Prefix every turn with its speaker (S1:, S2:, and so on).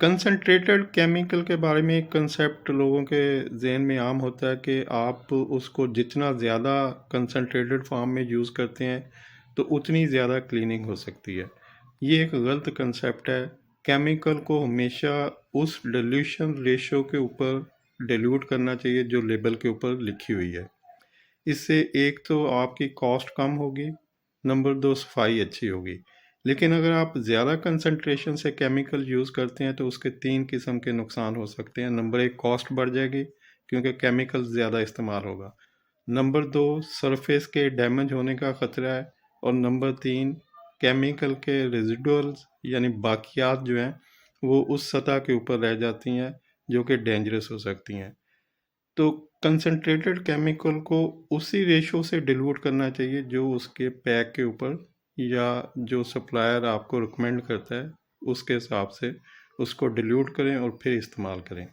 S1: Concentrated chemical کے بارے میں ایک کنسیپٹ لوگوں کے ذہن میں عام ہوتا ہے کہ آپ اس کو جتنا زیادہ کنسنٹریٹڈ فارم میں یوز کرتے ہیں تو اتنی زیادہ کلیننگ ہو سکتی ہے۔ یہ ایک غلط کنسیپٹ ہے۔ کیمیکل کو ہمیشہ اس ڈیلیوشن ریشو کے اوپر ڈیلیوٹ کرنا چاہیے جو لیبل کے اوپر لکھی ہوئی ہے۔ اس سے ایک تو آپ کی کاسٹ کم ہوگی، نمبر دو صفائی اچھی ہوگی۔ لیکن اگر آپ زیادہ کنسنٹریشن سے کیمیکل یوز کرتے ہیں تو اس کے تین قسم کے نقصان ہو سکتے ہیں۔ نمبر ایک، کاسٹ بڑھ جائے گی کیونکہ کیمیکل زیادہ استعمال ہوگا۔ نمبر دو، سرفیس کے ڈیمیج ہونے کا خطرہ ہے۔ اور نمبر تین، کیمیکل کے ریزیڈولز یعنی باقیات جو ہیں وہ اس سطح کے اوپر رہ جاتی ہیں جو کہ ڈینجرس ہو سکتی ہیں۔ تو کنسنٹریٹڈ کیمیکل کو اسی ریشو سے ڈیلیوٹ کرنا چاہیے جو اس کے پیک کے اوپر یا جو سپلائر آپ کو ریکمینڈ کرتا ہے اس کے حساب سے اس کو ڈیلیوٹ کریں اور پھر استعمال کریں۔